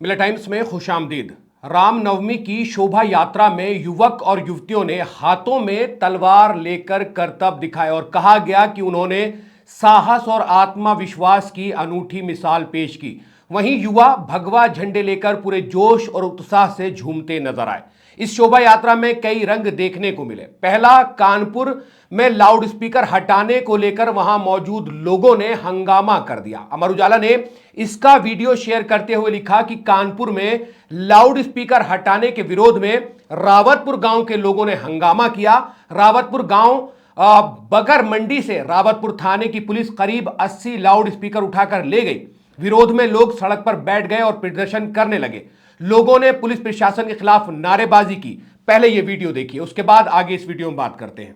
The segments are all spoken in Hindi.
मिला टाइम्स में खुशामदीद। रामनवमी की शोभा यात्रा में युवक और युवतियों ने हाथों में तलवार लेकर करतब दिखाए और कहा गया कि उन्होंने साहस और आत्मविश्वास की अनूठी मिसाल पेश की। वहीं युवा भगवा झंडे लेकर पूरे जोश और उत्साह से झूमते नजर आए। इस शोभा यात्रा में कई रंग देखने को मिले। पहला, कानपुर में लाउड स्पीकर हटाने को लेकर वहां मौजूद लोगों ने हंगामा कर दिया। अमर उजाला ने इसका वीडियो शेयर करते हुए लिखा कि कानपुर में लाउड स्पीकर हटाने के विरोध में रावतपुर गांव के लोगों ने हंगामा किया। रावतपुर गांव बगर मंडी से रावतपुर थाने की पुलिस करीब 80 लाउड स्पीकर उठाकर ले गई। विरोध में लोग सड़क पर बैठ गए और प्रदर्शन करने लगे। लोगों ने पुलिस प्रशासन के खिलाफ नारेबाजी की। पहले यह वीडियो देखिए, उसके बाद आगे इस वीडियो में बात करते हैं।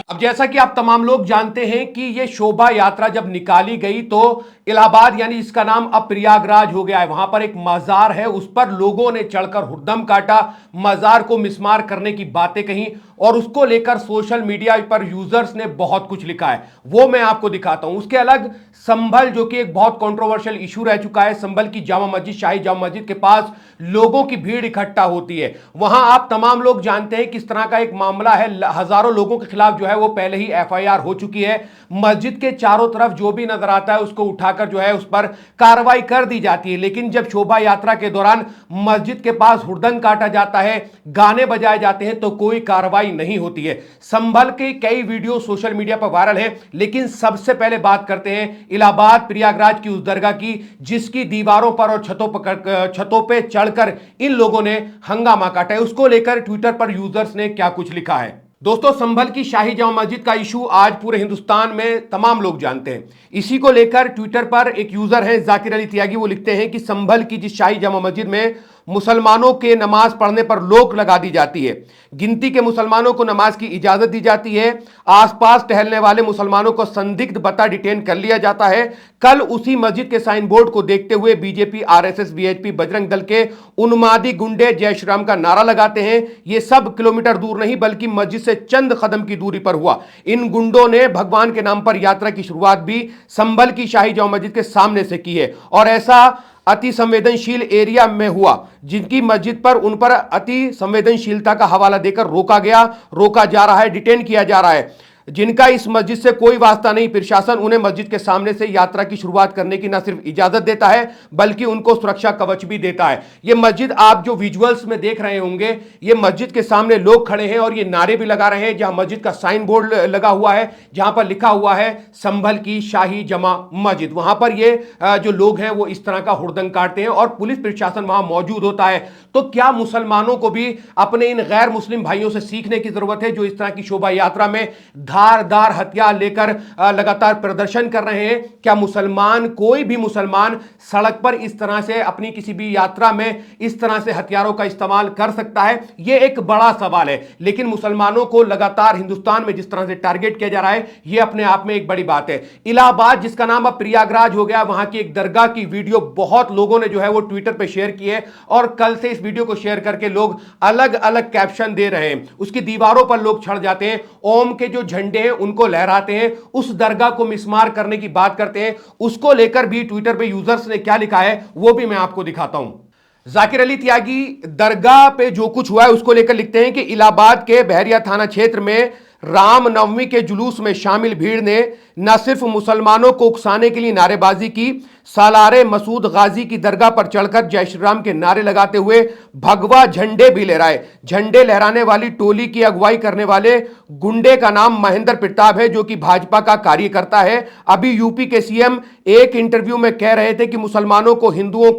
अब जैसा कि आप तमाम लोग जानते हैं कि यह शोभा यात्रा जब निकाली गई तो इलाहाबाद यानी इसका नाम अब प्रयागराज हो गया है, वहां पर एक मजार है, उस पर लोगों ने चढ़कर हुड़दंग काटा, मजार को मिस्मार करने की बातें कही और उसको लेकर सोशल मीडिया पर यूजर्स ने बहुत कुछ लिखा है। वो मैं आपको दिखाता हूं। उसके अलग संभल, जो कि एक बहुत कंट्रोवर्शियल इशू रह चुका है, संभल की जामा मस्जिद, शाही जामा मस्जिद के पास लोगों की भीड़ इकट्ठा होती है। वहां आप तमाम लोग जानते हैं किस तरह का एक मामला है। हजारों लोगों के खिलाफ जो है वो पहले ही एफआईआर हो चुकी है। मस्जिद के चारों तरफ जो भी नजर आता है उसको उठाकर जो है उस पर कार्रवाई कर दी जाती है। लेकिन जब शोभा यात्रा के दौरान मस्जिद के पास हुड़दंग काटा जाता है, गाने बजाए जाते हैं, तो कोई कार्रवाई नहीं होती है। संभल के कई वीडियो सोशल मीडिया पर वायरल है, लेकिन सबसे पहले बात करते हैं इलाहाबाद प्रयागराज की उस दरगाह की जिसकी दीवारों पर और छतों पे चढ़कर इन लोगों ने हंगामा काटा है। उसको लेकर ट्विटर पर यूजर्स ने क्या कुछ लिखा है। दोस्तों, संभल की शाही जामा मस्जिद का इशू आज पूरे हिंदुस्तान में तमाम लोग जानते हैं। इसी को लेकर ट्विटर पर एक यूजर है जाकिर अली त्यागी, वो लिखते हैं कि संभल की जिस शाही जामा मस्जिद में मुसलमानों के नमाज पढ़ने पर रोक लगा दी जाती है, गिनती के मुसलमानों को नमाज की इजाजत दी जाती है, आसपास टहलने वाले मुसलमानों को संदिग्ध बता डिटेन कर लिया जाता है। कल उसी मस्जिद के साइन बोर्ड को देखते हुए BJP, RSS, VHP, Bajrang Dal के उन्मादी गुंडे जय श्री राम का नारा लगाते हैं। यह सब किलोमीटर दूर नहीं बल्कि मस्जिद से चंद कदम की दूरी पर हुआ। इन गुंडों ने भगवान के नाम पर यात्रा की शुरुआत भी संभल की शाही जामा मस्जिद के सामने से की है और ऐसा अति संवेदनशील एरिया में हुआ जिनकी मस्जिद पर उन पर अति संवेदनशीलता का हवाला देकर रोका जा रहा है, डिटेन किया जा रहा है। जिनका इस मस्जिद से कोई वास्ता नहीं, प्रशासन उन्हें मस्जिद के सामने से यात्रा की शुरुआत करने की न सिर्फ इजाजत देता है बल्कि उनको सुरक्षा कवच भी देता है। यह मस्जिद आप जो विजुअल्स में देख रहे होंगे, यह मस्जिद के सामने लोग खड़े हैं और ये नारे भी लगा रहे हैं। जहां मस्जिद का साइन बोर्ड लगा हुआ है जहां पर लिखा हुआ है संभल की शाही जामा मस्जिद, वहां पर ये जो लोग हैं वो इस तरह का हुड़दंग काटते हैं और पुलिस प्रशासन वहां मौजूद होता है। तो क्या मुसलमानों को भी अपने इन गैर मुस्लिम भाइयों से सीखने की जरूरत है जो इस तरह की शोभा यात्रा में धारदार हथियार लेकर लगातार प्रदर्शन कर रहे हैं? क्या कोई भी मुसलमान सड़क पर इस तरह से अपनी किसी भी यात्रा में इस तरह से हथियारों का इस्तेमाल कर सकता है? यह एक बड़ा सवाल है। लेकिन मुसलमानों को लगातार हिंदुस्तान में जिस तरह से टारगेट किया जा रहा है, यह अपने आप में एक बड़ी बात है। इलाहाबाद, जिसका नाम अब प्रयागराज हो गया, वहां की एक दरगाह की वीडियो बहुत लोगों ने जो है वो ट्विटर पर शेयर की है और कल से इस वीडियो को शेयर करके लोग अलग अलग कैप्शन दे रहे हैं। उसकी दीवारों पर लोग चढ़ जाते हैं, ओम के जो झंडे हैं उनको लहराते हैं, उस दरगाह को मिस्मार करने की बात करते हैं। उसको लेकर भी ट्विटर पे यूजर्स ने क्या लिखा है वो भी मैं आपको दिखाता हूं। जाकिर अली त्यागी दरगाह पे जो कुछ हुआ है उसको लेकर लिखते हैं कि इलाहाबाद के बहरिया थाना क्षेत्र में रामनवमी के जुलूस में शामिल भीड़ ने न सिर्फ मुसलमानों को उकसाने के लिए नारेबाजी की, सालारे मसूद गाजी की दरगाह पर चढ़कर जय श्री राम के नारे लगाते हुए भगवा झंडे भी लहराए। झंडे लहराने वाली टोली की अगुवाई करने वाले गुंडे का नाम महेंद्र प्रताप है, जो कि भाजपा का कार्यकर्ता है। अभी यूपी के सीएम एक इंटरव्यू में कह रहे थे कि मुसलमानों को हिंदुओं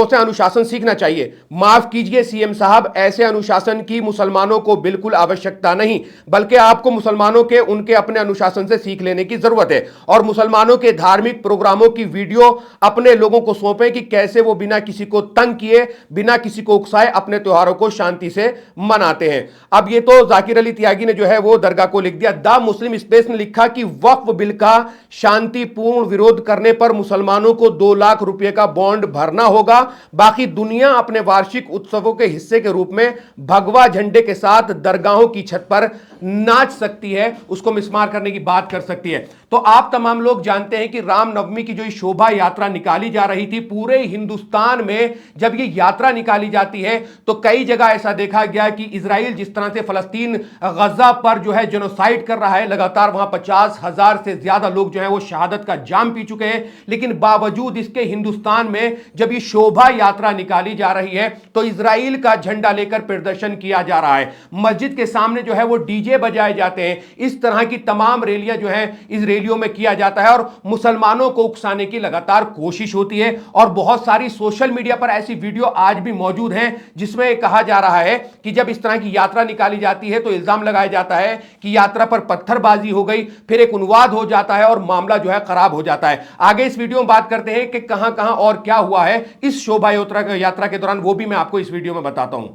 से अनुशासन सीखना चाहिए। माफ कीजिए सीएम साहब, ऐसे अनुशासन की मुसलमानों को बिल्कुल आवश्यकता नहीं, बल्कि आपको मुसलमानों के उनके अपने अनुशासन से सीख लेने की जरूरत है और मुसलमानों के धार्मिक प्रोग्रामों की वीडियो अपने लोगों को सौंपें कि कैसे वो बिना किसी को तंग किए, बिना किसी को उकसाए अपने त्योहारों को शांति से मनाते हैं। अब ये तो जाकिर अली त्यागी ने जो है वो दरगाह को लिख दिया। द मुस्लिम स्पेस ने लिखा कि वक्फ बिल का शांतिपूर्ण विरोध करने पर मुसलमानों को 2 लाख रुपए का बॉन्ड भरना होगा, बाकी दुनिया अपने वार्षिक उत्सवों के हिस्से के रूप में भगवा झंडे के साथ दरगाहों की छत पर नाच सकती है, उसको मिसमार करने की बात कर सकती है। तो आप तमाम लोग जानते हैं कि रामनवमी की जो शोभा यात्रा निकाली जा रही थी पूरे हिंदुस्तान में, जब ये यात्रा निकाली जाती है तो कई जगह ऐसा देखा गया कि इजराइल जिस तरह से फलस्तीन गजा पर जो है जेनोसाइड कर रहा है, लगातार वहां 50,000 से ज्यादा लोग जो है वो शहादत का जाम पी चुके हैं, लेकिन बावजूद इसके हिंदुस्तान में जब ये शोभा यात्रा निकाली जा रही है तो इजराइल का झंडा लेकर प्रदर्शन किया जा रहा है। मस्जिद के सामने जो है वो डीजे बजाए जाते हैं। इस तरह की तमाम रैलियां जो है इस रैलियों में किया जाता है और मुसलमानों को उकसाने की लगातार कोशिश होती है। और बहुत सारी सोशल मीडिया पर ऐसी वीडियो आज भी मौजूद हैं जिसमें कहा जा रहा है कि जब इस तरह की यात्रा निकाली जाती है तो इल्जाम लगाया जाता है कि यात्रा पर पत्थरबाजी हो गई, फिर एक उन्वाद हो जाता है और मामला जो है खराब हो जाता है। आगे इस वीडियो में बात करते हैं कि कहां कहां और क्या हुआ है इस शोभा यात्रा के दौरान, वो भी मैं आपको इस वीडियो में बताता हूं।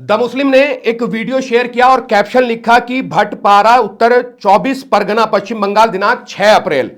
द मुस्लिम ने एक वीडियो शेयर किया और कैप्शन लिखा कि भटपारा उत्तर 24 परगना पश्चिम बंगाल दिनांक 6 अप्रैल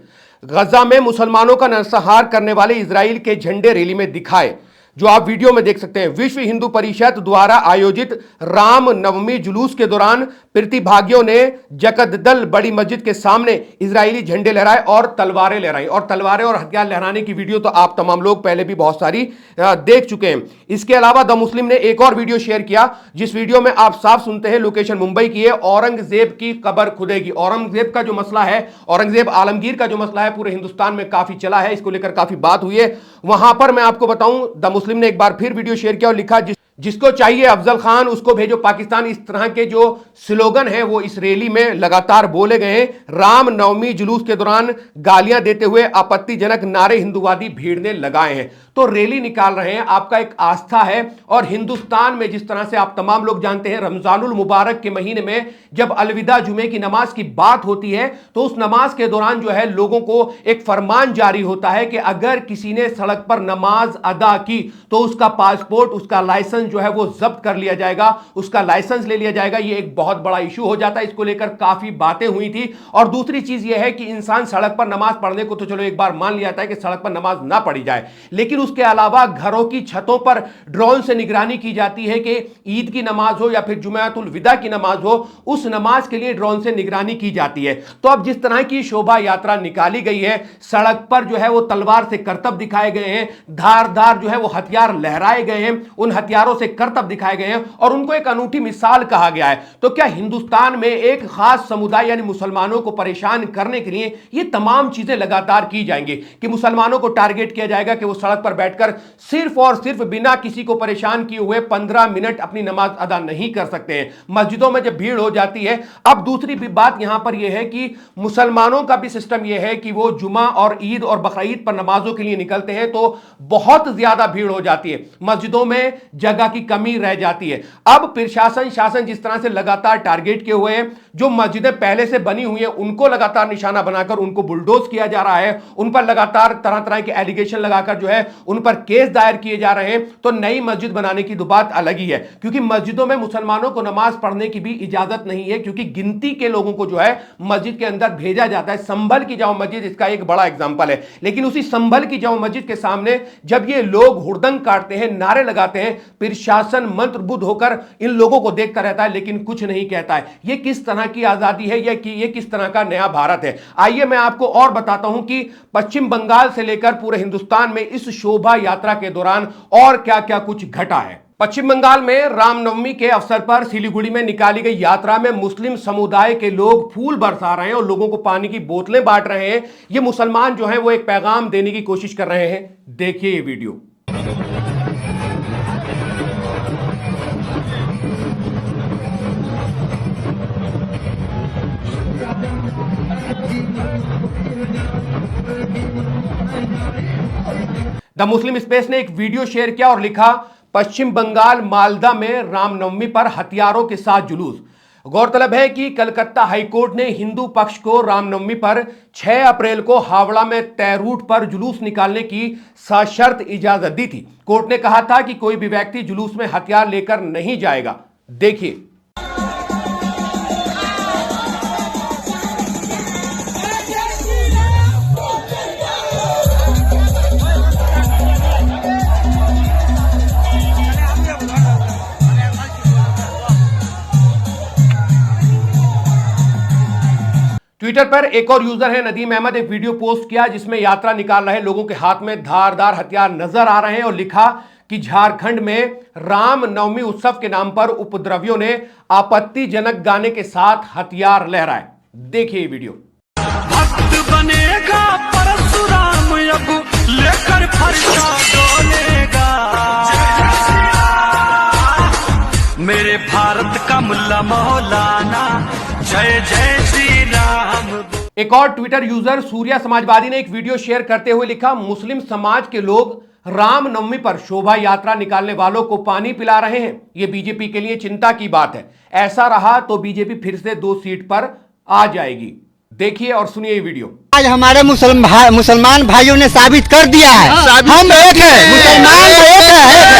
गजा में मुसलमानों का नरसंहार करने वाले इजराइल के झंडे रैली में दिखाए, जो आप वीडियो में देख सकते हैं। विश्व हिंदू परिषद द्वारा आयोजित राम नवमी जुलूस के दौरान प्रतिभागियों ने जकददल बड़ी मस्जिद के सामने इजरायली झंडे लहराए और तलवारें लहराई। और तलवारें और हथियार लहराने की वीडियो तो आप तमाम लोग पहले भी बहुत सारी देख चुके हैं। इसके अलावा द मुस्लिम ने एक और वीडियो शेयर किया, जिस वीडियो में आप साफ सुनते हैं लोकेशन मुंबई की है। औरंगजेब की कब्र खुदेगी। औरंगजेब का जो मसला है, औरंगजेब आलमगीर का जो मसला है, पूरे हिंदुस्तान में काफी चला है, इसको लेकर काफी बात हुई है। वहां पर मैं आपको बताऊं, द मुस्लिम ने एक बार फिर वीडियो शेयर किया और लिखा, जिसको चाहिए अफजल खान उसको भेजो पाकिस्तान। इस तरह के जो स्लोगन है वो इस रैली में लगातार बोले गए हैं। रामनवमी जुलूस के दौरान गालियां देते हुए आपत्तिजनक नारे हिंदूवादी भीड़ ने लगाए हैं। तो रैली निकाल रहे हैं, आपका एक आस्था है। और हिंदुस्तान में जिस तरह से आप तमाम लोग जानते हैं, रमजानुल मुबारक के महीने में जब अलविदा जुमे की नमाज की बात होती है तो उस नमाज के दौरान जो है लोगों को एक फरमान जारी होता है कि अगर किसी ने सड़क पर नमाज अदा की तो उसका पासपोर्ट, उसका लाइसेंस जो है वो जब्त कर लिया जाएगा, उसका लाइसेंस ले लिया जाएगा। ये एक बहुत बड़ा इशू हो जाता है, इसको लेकर काफी बातें हुई थी। और दूसरी चीज ये है कि इंसान सड़क पर नमाज पढ़ने को तो चलो एक बार मान लिया था कि सड़क पर नमाज ना पढ़ी जाए, लेकिन उसके अलावा घरों की छतों पर ड्रोन से निगरानी की जाती है कि ईद की नमाज हो या फिर जुमातुल विदा की नमाज हो, उस नमाज के लिए ड्रोन से निगरानी की जाती है। तो अब जिस तरह की शोभा यात्रा निकाली गई है, सड़क पर जो है वो तलवार से करतब दिखाए गए हैं, धारदार जो है वो हथियार लहराए गए हैं, उन हथियारों से करतब दिखाए गए हैं और उनको एक अनूठी मिसाल कहा गया है। तो क्या हिंदुस्तान में एक खास समुदाय यानी मुसलमानों को परेशान करने के लिए ये तमाम चीजें लगातार की जाएंगी कि मुसलमानों को टारगेट किया जाएगा कि वो सड़क पर बैठकर सिर्फ और सिर्फ बिना किसी को परेशान किए हुए 15 मिनट अपनी नमाज अदा नहीं कर सकते हैं। मस्जिदों में जब भीड़ हो जाती है। अब दूसरी भी बात यहां पर यह है कि मुसलमानों का भी सिस्टम यह है कि वो जुमा और ईद और बकरीद पर नमाजों के लिए निकलते हैं तो बहुत ज्यादा भीड़ हो जाती है, मस्जिदों में जगह की कमी रह जाती है। अब प्रशासन शासन जिस तरह से लगातार टारगेट किए हुए हैं, जो मस्जिदें पहले से बनी हुई हैं उनको लगातार निशाना बनाकर उनको बुलडोज किया जा रहा है, उन पर लगातार तरह तरह के एलिगेशन लगाकर जो है उन पर केस दायर किए जा रहे हैं। तो नई मस्जिद बनाने की तो बात अलग ही है, क्योंकि मस्जिदों में मुसलमानों को नमाज पढ़ने की भी इजाजत नहीं है, क्योंकि गिनती के लोगों को जो है मस्जिद के अंदर भेजा जाता है। संभल की जामा मस्जिद इसका एक बड़ा एग्जांपल है। लेकिन उसी संभल की जामा मस्जिद के सामने जब ये लोग हुड़दंग काटते हैं, नारे लगाते हैं, प्रशासन मंत्रमुग्ध होकर इन लोगों को देखता रहता है लेकिन कुछ नहीं कहता है। ये किस तरह की आजादी है या कि ये किस तरह का नया भारत है? आइए मैं आपको और बताता हूं कि पश्चिम बंगाल से लेकर पूरे हिंदुस्तान में इस शोभा यात्रा के दौरान और क्या क्या कुछ घटा है। पश्चिम बंगाल में रामनवमी के अवसर पर सिलीगुड़ी में निकाली गई यात्रा में मुस्लिम समुदाय के लोग फूल बरसा रहे हैं और लोगों को पानी की बोतलें बांट रहे हैं। ये मुसलमान जो हैं वो एक पैगाम देने की कोशिश कर रहे हैं। देखिए ये वीडियो। द मुस्लिम स्पेस ने एक वीडियो शेयर किया और लिखा, पश्चिम बंगाल मालदा में रामनवमी पर हथियारों के साथ जुलूस। गौरतलब है कि कलकत्ता हाईकोर्ट ने हिंदू पक्ष को रामनवमी पर 6 अप्रैल को हावड़ा में तय रूट पर जुलूस निकालने की सशर्त इजाजत दी थी। कोर्ट ने कहा था कि कोई भी व्यक्ति जुलूस में हथियार लेकर नहीं जाएगा। देखिए। ट्विटर पर एक और यूजर है नदीम अहमद, एक वीडियो पोस्ट किया जिसमें यात्रा निकाल रहे लोगों के हाथ में धारदार हथियार नजर आ रहे हैं और लिखा कि झारखंड में रामनवमी उत्सव के नाम पर उपद्रवियों ने आपत्तिजनक गाने के साथ हथियार लहराए। देखिए वीडियो। भक्त बनेगा परशुराम अब लेकर फरसा डोलेगा, मेरे भारत का मुल्ला मौलाना जय जय श्री राम। एक और ट्विटर यूजर सूर्या समाजवादी ने एक वीडियो शेयर करते हुए लिखा, मुस्लिम समाज के लोग रामनवमी पर शोभा यात्रा निकालने वालों को पानी पिला रहे हैं। यह बीजेपी के लिए चिंता की बात है। ऐसा रहा तो बीजेपी फिर से 2 सीट पर आ जाएगी। देखिए और सुनिए ये वीडियो। आज हमारे मुसलमान भाइयों ने साबित कर दिया है, हम एक है, मुसलमान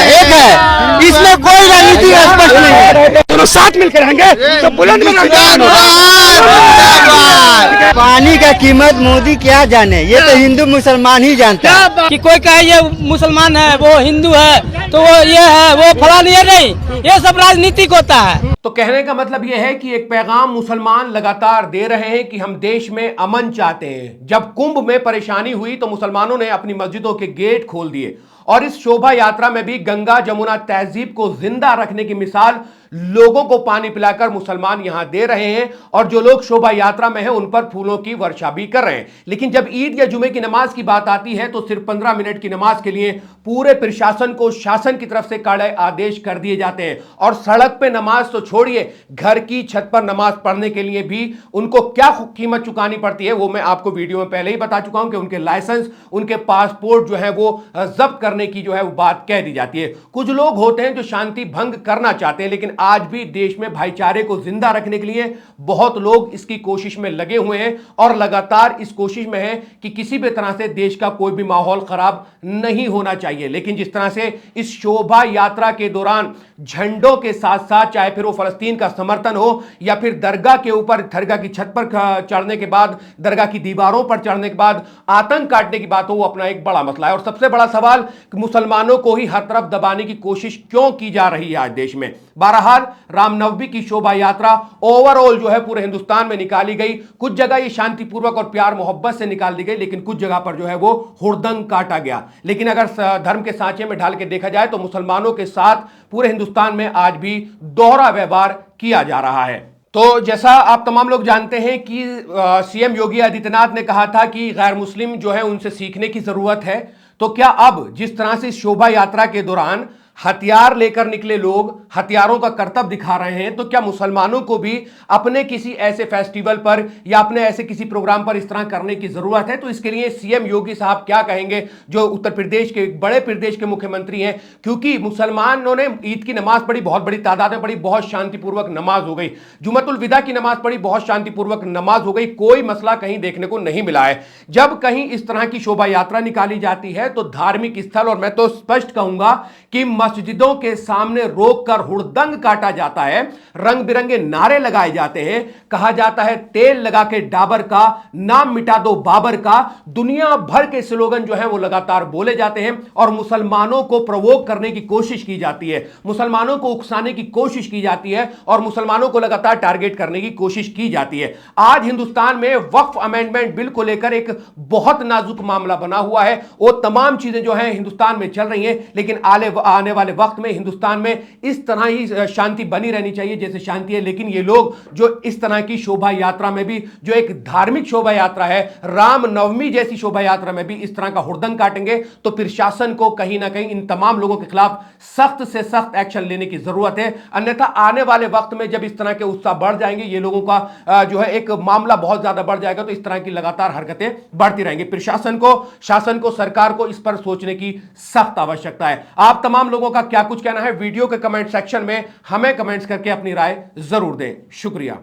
एक है, इसमें कोई राजनीति स्पष्ट नहीं है। दोनों साथ मिलकर रहेंगे तो बुलंद पानी का कीमत मोदी क्या जाने, ये तो हिंदू मुसलमान ही जानता है। कि कोई कहे ये मुसलमान है वो हिंदू है तो वो ये है वो फलानी है, नहीं, ये सब राजनीतिक होता है। तो कहने का मतलब यह है कि एक पैगाम मुसलमान लगातार दे रहे हैं कि हम देश में अमन चाहते हैं। जब कुंभ में परेशानी हुई तो मुसलमानों ने अपनी मस्जिदों के गेट खोल दिए और इस शोभा यात्रा में भी गंगा जमुना तहजीब को जिंदा रखने की मिसाल लोगों को पानी पिलाकर मुसलमान यहां दे रहे हैं और जो लोग शोभा यात्रा में हैं उन पर फूलों की वर्षा भी कर रहे हैं। लेकिन जब ईद या जुमे की नमाज की बात आती है तो सिर्फ 15 मिनट की नमाज के लिए पूरे प्रशासन को शासन की तरफ से कड़े आदेश कर दिए जाते हैं और सड़क पे नमाज तो छोड़िए, घर की छत पर नमाज पढ़ने के लिए भी उनको क्या कीमत चुकानी पड़ती है वो मैं आपको वीडियो में पहले ही बता चुका हूं कि उनके लाइसेंस, उनके पासपोर्ट जो है वो जब्त करने की जो है वो बात कह दी जाती है। कुछ लोग होते हैं जो शांति भंग करना चाहते हैं, लेकिन आज भी देश में भाईचारे को जिंदा रखने के लिए बहुत लोग इसकी कोशिश में लगे हुए हैं और लगातार इस कोशिश में हैं कि किसी भी तरह से देश का कोई भी माहौल खराब नहीं होना चाहिए। लेकिन जिस तरह से इस शोभा यात्रा के दौरान झंडों के साथ साथ चाहे फिर वो फलस्तीन का समर्थन हो या फिर दरगाह के ऊपर, दरगाह की छत पर चढ़ने के बाद, दरगाह की दीवारों पर चढ़ने के बाद आतंक काटने की बात हो, वो अपना एक बड़ा मसला है। और सबसे बड़ा सवाल कि मुसलमानों को ही हर तरफ दबाने की कोशिश क्यों की जा रही है आज देश में। बहरहाल रामनवमी की शोभा यात्रा ओवरऑल जो है पूरे हिंदुस्तान में निकाली गई। कुछ जगह ये शांतिपूर्वक और प्यार मोहब्बत से निकाल दी गई, लेकिन कुछ जगह पर जो है वो हुड़दंग काटा गया। लेकिन अगर धर्म के सांचे में ढाल के देखा जाए तो मुसलमानों के साथ पूरे हिंदुस्तान में आज भी दोहरा व्यवहार किया जा रहा है। तो जैसा आप तमाम लोग जानते हैं कि सीएम योगी आदित्यनाथ ने कहा था कि गैर मुस्लिम जो है उनसे सीखने की जरूरत है। तो क्या अब जिस तरह से शोभा यात्रा के दौरान हथियार लेकर निकले लोग हथियारों का करतब दिखा रहे हैं, तो क्या मुसलमानों को भी अपने किसी ऐसे फेस्टिवल पर या अपने ऐसे किसी प्रोग्राम पर इस तरह करने की जरूरत है? तो इसके लिए सीएम योगी साहब क्या कहेंगे, जो उत्तर प्रदेश के बड़े प्रदेश के मुख्यमंत्री हैं? क्योंकि मुसलमानों ने ईद की नमाज पढ़ी, बहुत बड़ी तादाद में पढ़ी, बहुत शांतिपूर्वक नमाज हो गई। जुमतुल विदा की नमाज पढ़ी, बहुत शांतिपूर्वक नमाज हो गई, कोई मसला कहीं देखने को नहीं मिला है। जब कहीं इस तरह की शोभा यात्रा निकाली जाती है तो धार्मिक स्थल, और मैं तो स्पष्ट कहूंगा कि मस्जिदों के सामने रोककर हुड़दंग काटा जाता है, रंग बिरंगे नारे लगाए जाते हैं, कहा जाता है तेल लगा के डाबर का, नाम मिटा दो बाबर का, दुनिया भर के स्लोगन जो है वो लगातार बोले जाते हैं और मुसलमानों को प्रवोक करने की कोशिश की जाती है, मुसलमानों को उकसाने की कोशिश की जाती है और मुसलमानों को लगातार टारगेट करने की कोशिश की जाती है। आज हिंदुस्तान में वक्फ अमेंडमेंट बिल को लेकर एक बहुत नाजुक मामला बना हुआ है। वो तमाम चीजें जो है हिंदुस्तान में चल रही हैं, लेकिन आने वाले वक्त में हिंदुस्तान में इस तरह ही शांति बनी रहनी चाहिए जैसे शांति है। लेकिन ये लोग जो इस तरह की शोभा यात्रा में भी, जो एक धार्मिक शोभा यात्रा है, रामनवमी जैसी शोभा यात्रा में भी इस तरह का हुड़दंग काटेंगे, तो फिर शासन को कहीं ना कहीं इन तमाम लोगों के खिलाफ सख्त से सख्त एक्शन लेने की जरूरत है। अन्यथा आने वाले वक्त में जब इस तरह के उत्साह बढ़ जाएंगे, ये लोगों का जो है एक मामला बहुत ज्यादा बढ़ जाएगा, तो इस तरह की लगातार हरकतें बढ़ती रहेंगी। फिर शासन को, सरकार को इस पर सोचने की सख्त आवश्यकता है। आप तमाम लोगों का क्या कुछ कहना है वीडियो के कमेंट सेक्शन में हमें कमेंट्स करके अपनी राय जरूर दें। शुक्रिया।